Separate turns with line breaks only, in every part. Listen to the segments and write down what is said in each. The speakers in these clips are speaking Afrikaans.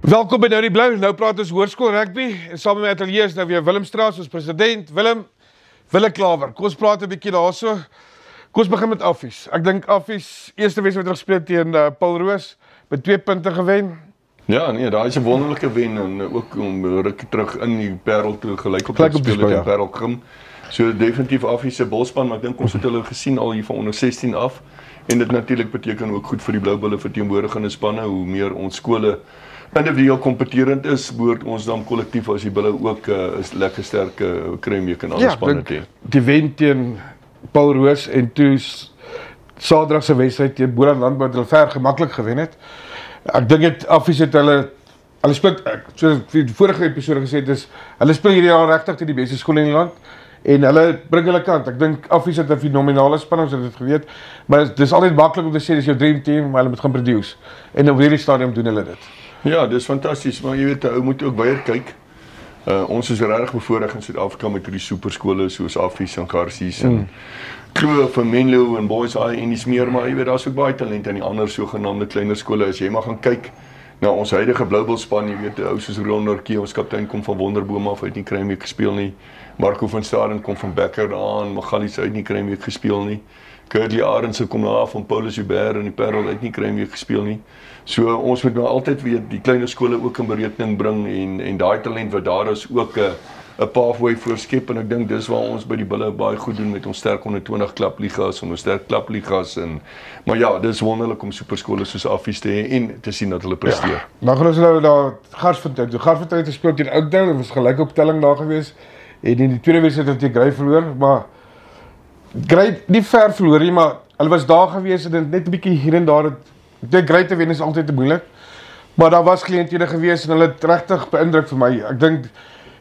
Welkom by Nou die Blou. Nou praat ons Hoërskool Rugby en saam met my ateljee is nou weer Willem Straat as president. Wille Klaver. Kom ons praat 'n bietjie daarso. Kom ons begin met Affies. Ek dink Affies eerste wedstryd wat gespeel teen Paul Roos met 2 punte gewen.
Ja, nee, daar is 'n wonderlike wen en ook om rukkie terug in die Parel toe gelyk op te speel teen Parel Grim. So definitief Affies se bolspan, maar ek dink ons het hulle gesien al hier van onder 16 af. En dit natuurlik beteken ook goed vir die Blou Bulle verteenwoordigende spanne. Hoe meer ons skole individueel kompeterend is, behoort ons dan kollektief as die Bulle ook is lekker sterk kry mee kan alle spanne te.
Die wen teen Paul Roos en toe Saterdag se wedstryd teen Boland Landbou het hulle ver gemaklik gewen het. Ek dink dit Affies het hulle speel, soos die vorige episode gesê het, is hulle speel hierdie jaar regtig teen die beste skole in die land. En hulle bring hulle kant. Ek dink Affies het 'n fenominale span, ons het dit geweet. Maar dis altyd maklik om te sê dis jou dream team, maar hulle moet gaan produce. En op hierdie stadium doen hulle dit.
Ja, dis fantasties, maar jy weet, ou moet ook baie kyk. Ons is regtig bevoordeel in Suid-Afrika met hierdie superskole soos Affies en Garsies en Kloof en Menlo en Boys High en dis meer, maar jy weet daar's ook baie talent in die ander sogenaamde kleiner skole. As jy maar gaan kyk na ons huidige Blou Bull span, jy weet, ou soos Rondertjie, ons kaptein kom van Wonderboom af, hy het nie Kruimweek gespeel nie. Marco van Staden kom van Becker aan, Magalies uit nie Kruimweek gespeel nie. Curly Arendse kom af van Paulus Hubert en die Parel uit nie Kruimweek gespeel nie. So ons moet nou altyd weet die kleiner skole ook in berekening bring en daai talent wat daar is ook 'n pathway voorskep en ek dink dis waar ons by die Bulle baie goed doen met ons sterk onder 20 klapligas en ons sterk klapligas maar ja, dis wonderlik om superskole soos Affies te hê en te sien dat hulle presteer.
Ja, maar gaan ons nou daar Garsfontein. Garsfontein het gespeel teen Oudtshoorn, dit was gelyk optelling daar gewees. En in die tweede wedstryd het Grey verloor, maar Grey nie ver verloor nie, maar hulle was daar gewees en net 'n bietjie hier en daar. Dit Grey te wen is altyd te moeilik. Maar daar was geleenthede gewees en hulle het regtig beïndruk vir my. Ek dink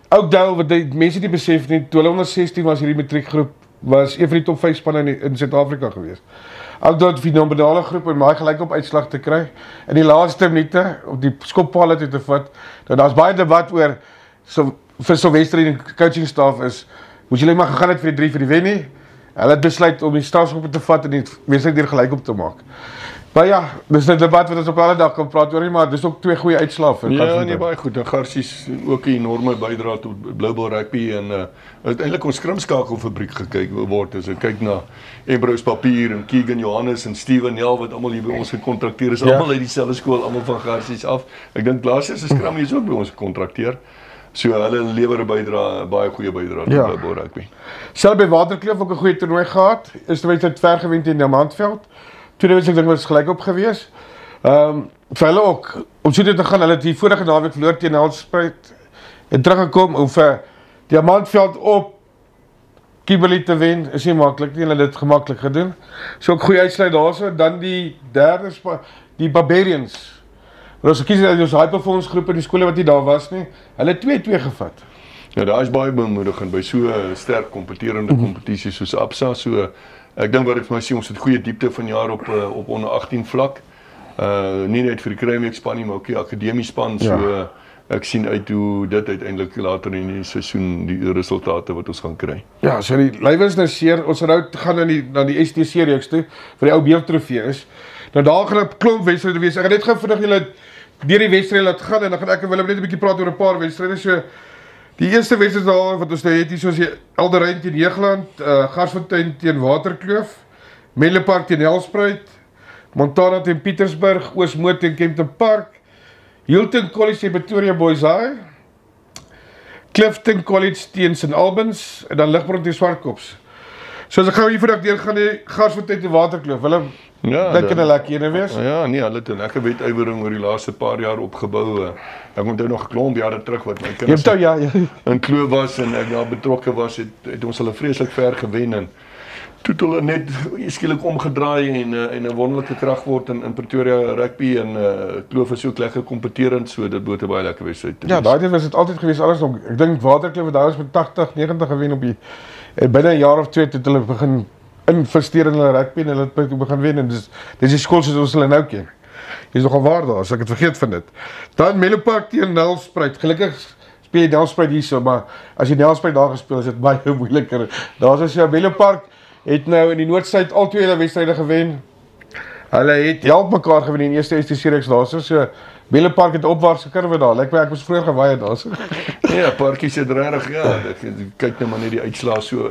Oudtshoorn wat die mense nie besef nie, toe hulle onder 16 was hierdie matriekgroep was een van die top 5 spanne in Suid-Afrika gewees. Oudtshoorn het 'n fenominale groep en baie gelyk op uitslag te kry. In die laaste minute op die skoppaal te vat. Nou daar's baie debat oor vir Sylvester en die coaching staff is, moet julle maar gegaan het vir die 3 vir die wen nie. Hulle het besluit om die strafskoppe te vat en die wedstryd weer gelyk op te maak. Maar ja, dis 'n debat wat ons op alle dag kan praat oor nie, maar dis ook 2 goeie uitslae vir
Ja, nee, baie goed. En Garsies ook 'n enorme bydrae tot Blou Bull Rugby en uiteindelik ons skrimskakelfabriek gekyk word. As ek kyk na Embrose Papier en Keegan Johannes en Steven Nel wat almal hier by ons gekontrakteer is, almal uit dieselfde skool, almal van Garsies af. Ek dink laas jaar se skram is ook by ons gekontrakteer. So hulle lewer 'n bydrae, baie goeie bydrae tot Blou Bull Rugby.
Selfs by Waterkloof ook 'n goeie toernooi gehad. Eerste wedstryd ver gewen teen Diamantveld. Tweede wedstryd dink was gelyk op gewees. Vir hulle ook om so te gaan, hulle het die vorige naweek verloor teen Nelspruit en teruggekom om vir Diamantveld op Kimberley te wen. Is nie maklik nie, hulle het dit gemaklik gedoen. So ook goeie uitsluit daarso. Dan die derde span, die Barbarians. Ons kies uit ons high performance groep in die skole wat nie daar was nie. Hulle het 2-2 gevat.
Ja, daar is baie bemoedigend by so 'n sterk kompeterende kompetisie soos Absa. So ek dink wat ek vir my sê, ons het goeie diepte vanjaar op onder 18 vlak. Nie net vir die Kruimweek span nie, maar ook die akademie span. So ek sien uit hoe dit uiteindelik later in die seisoen die resultate wat ons gaan kry.
Ja, so die lywe is nou seer. Ons gaan na die STC reeks toe vir die ou beeldtrofee is. Nou daar gaan 'n klomp wedstryde wees. Ek gaan net gou vinnig julle deur die wedstryde laat gaan en dan gaan ek en Willem net 'n bietjie praat oor 'n paar wedstryde. So die eerste wedstryd daar wat ons nou het hier soos die Elderrein teen Heegland, Garsfontein teen Waterkloof, Menlo Park teen Nelspruit, Montana teen Pietersburg, Oosmoed teen Kempton Park, Hilton College teen Pretoria Boys High, Clifton College teen St Albans en dan Ligbrand teen Swartkops. So as ek gou hier vandag deur gaan die Garsfontein teen Waterkloof. Hulle dink hulle lekker ene wees.
Ja, nee, hulle het 'n lekker wedywering oor die laaste paar jaar opgebou. Ek onthou nog 'n klomp jare terug wat my kinders in Kloof was en ek daar betrokke was, het ons hulle vreeslik ver gewen en toe het hulle net skielik omgedraai en 'n wonderlike krag word in Pretoria Rugby en Kloof is ook lekker kompeterend, so dit behoort 'n baie lekker wedstryd te wees.
Ja, daai was dit altyd gewees andersom. Ek dink Waterkloof het daar met 80-90 gewen op die binne 'n jaar of 2 het hulle begin investeer in hulle rugby en hulle het begin wen en dis die skool soos ons hulle nou ken. Dis nogal waar daar, as ek het vergeet van dit. Dan Menlo Park teen Nelspruit. Gelukkig speel jy Nelspruit hierso, maar as jy Nelspruit daar gespeel is dit baie moeiliker. Daar's as jy Menlo Park het nou in die Noord-Suid al 2 wedstryde gewen. Hulle het help mekaar gewen in die eerste STC reeks daarso. So Wielenpark het 'n opwaartse kurwe daar. Lyk my ek moes vroeër gewaai het daar.
Ja, parkies het regtig kyk nou maar net die uitslae so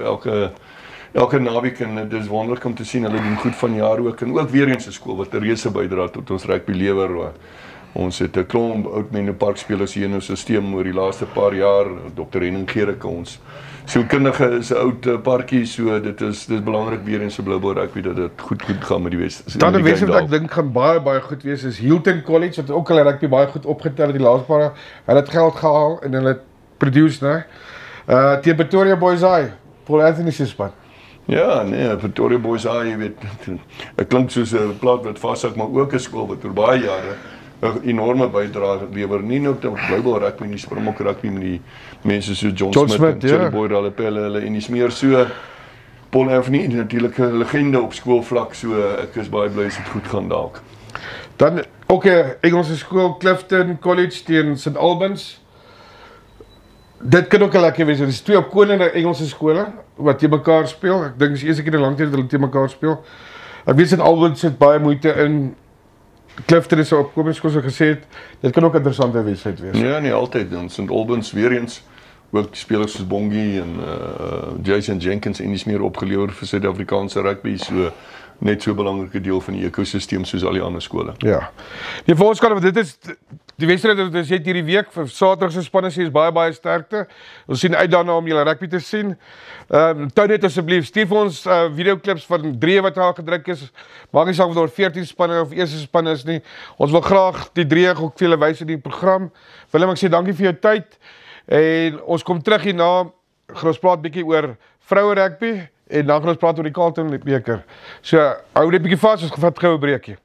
elke naweek en dit is wonderlik om te sien hulle doen goed van jaar ook en ook weer eens 'n skool wat 'n reuse bydra tot ons rugby lewer. Ons het 'n klomp oud Menlo Park spelers hier in ons stelsel oor die laaste paar jaar. Dr. Henning Gericke ons sielkundige is 'n oud parkie, so dit is belangrik weer eens vir Bloubaai rugby dat dit goed gaan met die Wes.
Dan 'n wedstryd wat ek dink gaan baie goed wees is Hilton College wat ook hulle rugby baie goed opgetel het die laaste paar jaar. Hulle het geld gehaal en hulle het produce, né? Teen Pretoria Boys High, Paul Anthony se span.
Ja, nee, Pretoria Boys High, jy weet, dit klink soos 'n plaas wat vashou, maar ook 'n skool wat oor baie jare 'n enorme bydrae lewer, nie net op Bloubaai rugby nie, Springbok rugby met die mense so John Smith en Charlie Boyd hulle en dis meer so Paul Anthony natuurlik 'n legende op skoolvlak, so ek is baie bly as dit goed gaan dalk.
Dan ook 'n Engelse skool Clifton College teen St Albans. Dit kan ook 'n lekker wees. Dit is twee opkomende Engelse skole wat teen mekaar speel. Ek dink dis die eerste keer in 'n lang tyd dat hulle teen mekaar speel. Ek weet St Albans het baie moeite in Clifton is 'n opkomende skool, soos gesê het. Dit kan ook 'n interessante wedstryd wees.
Ja, nee, altyd dan St Albans weer eens ook spelers soos Bongie en Jason Jenkins en dis meer opgelewer vir Suid-Afrikaanse rugby, so net so 'n belangrike deel van die ekosisteem soos al die ander skole.
Ja. Die voorskale, dit is die wedstryd wat ons het hierdie week vir Saterdag se spanne is baie sterkte. Ons sien uit daarna om julle rugby te sien. Onthou net asseblief, stuur vir ons videoklips van 3 wat daar gedruk is. Maak nie saak of daar 14 spanne of eerste spanne is nie. Ons wil graag die 3 ook vir julle wys in die program. Willem, ek sê dankie vir jou tyd. En ons kom terug hierna. Ons praat bietjie oor vroue rugby en dan gaan ons praat oor die Carlton beker. So hou net bietjie vas, ons vat gou 'n breekie.